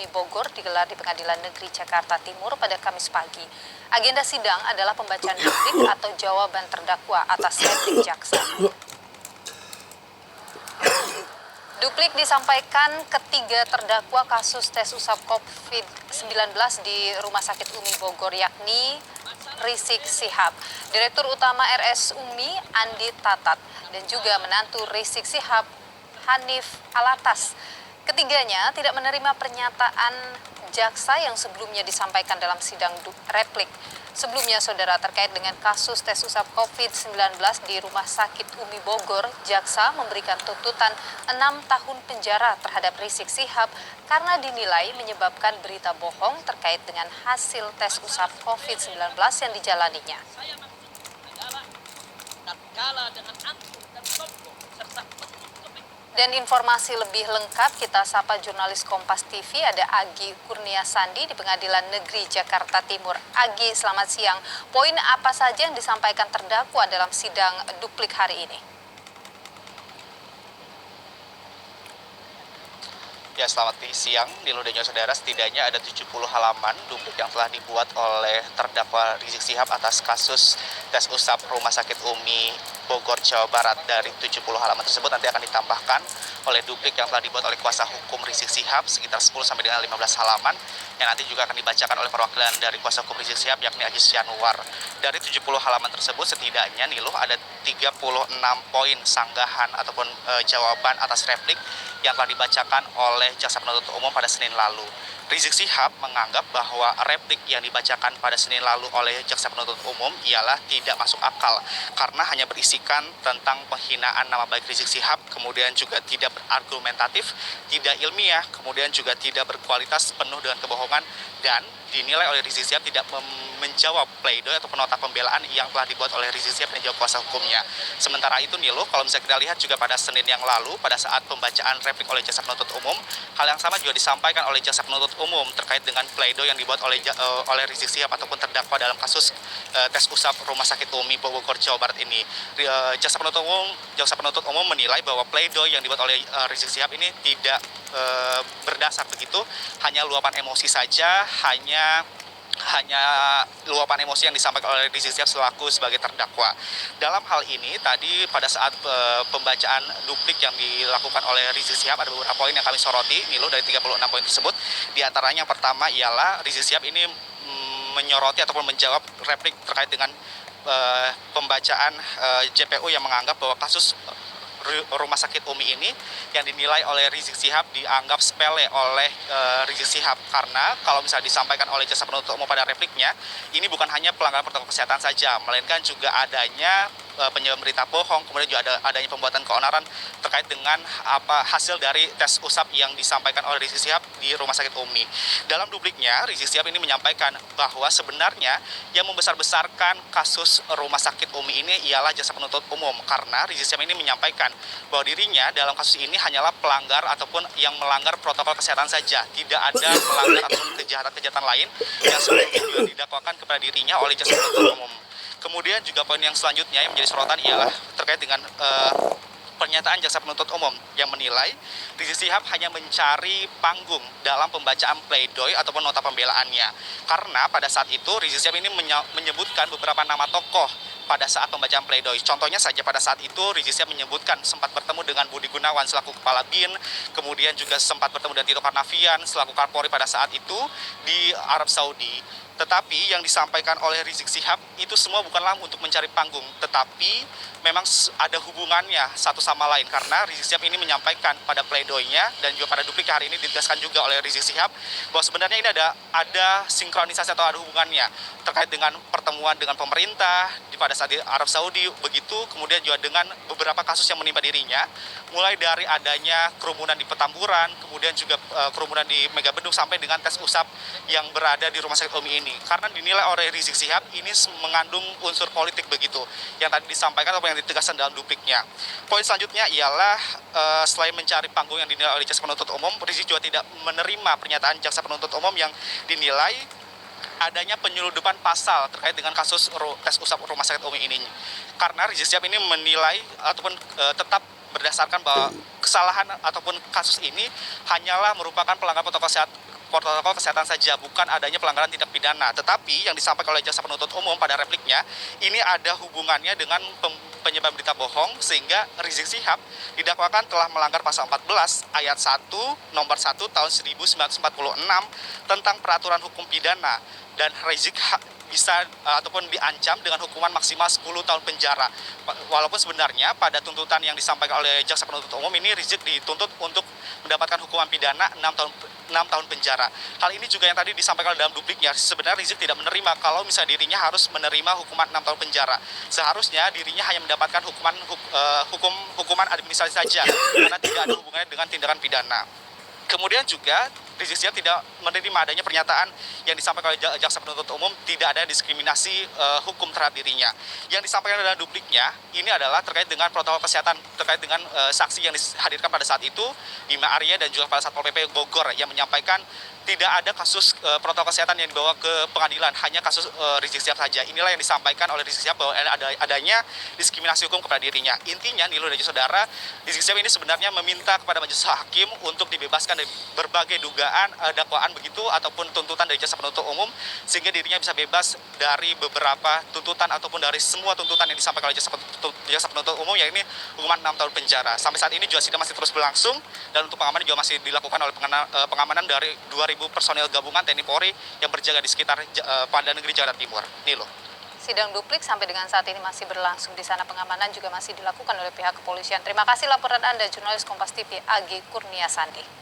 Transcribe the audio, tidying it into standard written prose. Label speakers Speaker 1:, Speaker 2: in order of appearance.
Speaker 1: Umi Bogor digelar di Pengadilan Negeri Jakarta Timur pada Kamis pagi. Agenda sidang adalah pembacaan duplik atau jawaban terdakwa atas replik jaksa. Duplik disampaikan ketiga terdakwa kasus tes usap COVID-19 di Rumah Sakit Umi Bogor, yakni Rizik Sihab, Direktur Utama RS Umi Andi Tatat, dan juga menantu Rizik Sihab Hanif Alatas. Ketiganya tidak menerima pernyataan jaksa yang sebelumnya disampaikan dalam sidang replik. Sebelumnya, saudara, terkait dengan kasus tes usap COVID-19 di Rumah Sakit Umi Bogor, jaksa memberikan tuntutan 6 tahun penjara terhadap Rizik Sihab karena dinilai menyebabkan berita bohong terkait dengan hasil tes usap COVID-19 yang dijalaninya. Dan informasi lebih lengkap kita sapa jurnalis Kompas TV, ada Agi Kurnia Sandi di Pengadilan Negeri Jakarta Timur. Agi, selamat siang. Poin apa saja yang disampaikan terdakwa dalam sidang duplik hari ini?
Speaker 2: Ya, selamat siang, Nilu dan saudara. Setidaknya ada 70 halaman duplik yang telah dibuat oleh terdakwa Rizik Sihab atas kasus tes usap Rumah Sakit Umi Bogor, Jawa Barat. Dari 70 halaman tersebut nanti akan ditambahkan oleh duplik yang telah dibuat oleh kuasa hukum Rizik Sihab sekitar 10 sampai dengan 15 halaman yang nanti juga akan dibacakan oleh perwakilan dari kuasa hukum Rizik Sihab, yakni Aziz Yanuar. Dari 70 halaman tersebut setidaknya Nilu ada 36 poin sanggahan ataupun jawaban atas replik yang telah dibacakan oleh jaksa penuntut umum pada Senin lalu. Rizik Sihab menganggap bahwa replik yang dibacakan pada Senin lalu oleh jaksa penuntut umum ialah tidak masuk akal karena hanya berisikan tentang penghinaan nama baik Rizik Sihab, kemudian juga tidak berargumentatif, tidak ilmiah, kemudian juga tidak berkualitas, penuh dengan kebohongan, dan dinilai oleh Rizik Sihab tidak menjawab pleidoy atau nota pembelaan yang telah dibuat oleh Rizik Sihab dan juga kuasa hukumnya. Sementara itu Nilu, kalau misalnya kita lihat juga pada Senin yang lalu pada saat pembacaan replik oleh jaksa penuntut umum, hal yang sama juga disampaikan oleh jaksa penuntut umum terkait dengan pleidoy yang dibuat oleh Rizik Sihab ataupun terdakwa dalam kasus tes usap Rumah Sakit Umi Bogor, Jawa Barat ini. Jaksa penuntut umum menilai bahwa pleidoy yang dibuat oleh Rizik Sihab ini tidak berdasar begitu, hanya luapan emosi saja, hanya luapan emosi yang disampaikan oleh Rizik Sihab selaku sebagai terdakwa. Dalam hal ini tadi pada saat pembacaan duplik yang dilakukan oleh Rizik Sihab ada beberapa poin yang kami soroti, Nilu, dari 36 poin tersebut. Di antaranya yang pertama ialah Rizik Sihab ini menyoroti ataupun menjawab replik terkait dengan pembacaan JPU yang menganggap bahwa kasus Rumah Sakit Umi ini yang dinilai oleh Rizik Sihab dianggap sepele oleh Rizik Sihab, karena kalau misalnya disampaikan oleh jaksa penuntut umum pada repliknya, ini bukan hanya pelanggaran protokol kesehatan saja, melainkan juga adanya penyebaran berita bohong, kemudian juga adanya pembuatan keonaran terkait dengan hasil dari tes usap yang disampaikan oleh Rizik Sihab di Rumah Sakit Umi. Dalam dupliknya, Rizik Sihab ini menyampaikan bahwa sebenarnya yang membesar-besarkan kasus Rumah Sakit Umi ini ialah jaksa penuntut umum, karena Rizik Sihab ini menyampaikan bahwa dirinya dalam kasus ini hanyalah pelanggar ataupun yang melanggar protokol kesehatan saja, tidak ada melanggar ataupun kejahatan-kejahatan lain yang sebelumnya juga didakwakan kepada dirinya oleh jaksa penuntut umum. Kemudian juga poin yang selanjutnya yang menjadi sorotan ialah terkait dengan pernyataan jaksa penuntut umum yang menilai Rizik Sihab hanya mencari panggung dalam pembacaan pleidoy ataupun nota pembelaannya, karena pada saat itu Rizik Sihab ini menyebutkan beberapa nama tokoh pada saat pembacaan pleidoy. Contohnya saja pada saat itu Rizik Sihab menyebutkan sempat bertemu dengan Budi Gunawan selaku Kepala BIN, kemudian juga sempat bertemu dengan Tito Karnavian selaku Kapolri pada saat itu di Arab Saudi. Tetapi yang disampaikan oleh Rizik Sihab itu semua bukanlah untuk mencari panggung, tetapi memang ada hubungannya satu sama lain, karena Rizik Sihab ini menyampaikan pada pleidoynya dan juga pada duplik hari ini ditegaskan juga oleh Rizik Sihab bahwa sebenarnya ini ada sinkronisasi atau ada hubungannya terkait dengan pertemuan dengan pemerintah pada saat di Arab Saudi begitu, kemudian juga dengan beberapa kasus yang menimpa dirinya, mulai dari adanya kerumunan di Petamburan, kemudian juga kerumunan di Megabendung sampai dengan tes usap yang berada di Rumah Sakit Umi ini, karena dinilai oleh Rizik Sihab ini mengandung unsur politik begitu yang tadi disampaikan atau yang ditegaskan dalam dupliknya. Poin selanjutnya ialah selain mencari panggung yang dinilai oleh jaksa penuntut umum, Rizik juga tidak menerima pernyataan jaksa penuntut umum yang dinilai adanya penyeludupan pasal terkait dengan kasus tes usap Rumah Sakit Umi ini, karena Rizik Sihab ini menilai ataupun tetap berdasarkan bahwa kesalahan ataupun kasus ini hanyalah merupakan pelanggaran protokol kesehatan saja, bukan adanya pelanggaran tindak pidana. Tetapi yang disampaikan oleh jaksa penuntut umum pada repliknya, ini ada hubungannya dengan penyebar berita bohong, sehingga Rizik Syihab didakwakan telah melanggar pasal 14 ayat 1 nomor 1 tahun 1946 tentang peraturan hukum pidana, dan Rizik bisa ataupun diancam dengan hukuman maksimal 10 tahun penjara. Walaupun sebenarnya pada tuntutan yang disampaikan oleh jaksa penuntut umum ini, Rizik dituntut untuk mendapatkan hukuman pidana 6 tahun penjara. Hal ini juga yang tadi disampaikan dalam dupliknya, sebenarnya Rizik tidak menerima kalau misalnya dirinya harus menerima hukuman 6 tahun penjara. Seharusnya dirinya hanya mendapatkan hukuman administrasi saja, karena tidak ada hubungannya dengan tindakan pidana. Kemudian juga Rizik Syihab tidak menerima adanya pernyataan yang disampaikan oleh jaksa penuntut umum tidak ada diskriminasi hukum terhadap dirinya. Yang disampaikan dalam dupliknya ini adalah terkait dengan protokol kesehatan, terkait dengan saksi yang dihadirkan pada saat itu, Bima Arya dan juga pada Satpol PP Bogor, yang menyampaikan tidak ada kasus protokol kesehatan yang dibawa ke pengadilan, hanya kasus Rizik Syihab saja. Inilah yang disampaikan oleh Rizik Syihab bahwa adanya diskriminasi hukum kepada dirinya. Intinya, Nilo dan saudara, Rizik Syihab ini sebenarnya meminta kepada majelis hakim untuk dibebaskan dari berbagai dugaan dakwaan begitu ataupun tuntutan dari jaksa penuntut umum, sehingga dirinya bisa bebas dari beberapa tuntutan ataupun dari semua tuntutan yang disampaikan oleh jaksa penuntut umum, yaitu hukuman 6 tahun penjara. Sampai saat ini juga sidang masih terus berlangsung, dan untuk pengamanan juga masih dilakukan oleh pengamanan dari 2.000 personel gabungan TNI Polri yang berjaga di sekitar Pengadilan Negeri Jakarta Timur. Nilo.
Speaker 1: Sidang duplik sampai dengan saat ini masih berlangsung di sana, pengamanan juga masih dilakukan oleh pihak kepolisian. Terima kasih laporan Anda, jurnalis Kompas TV Agi Kurnia Sandi.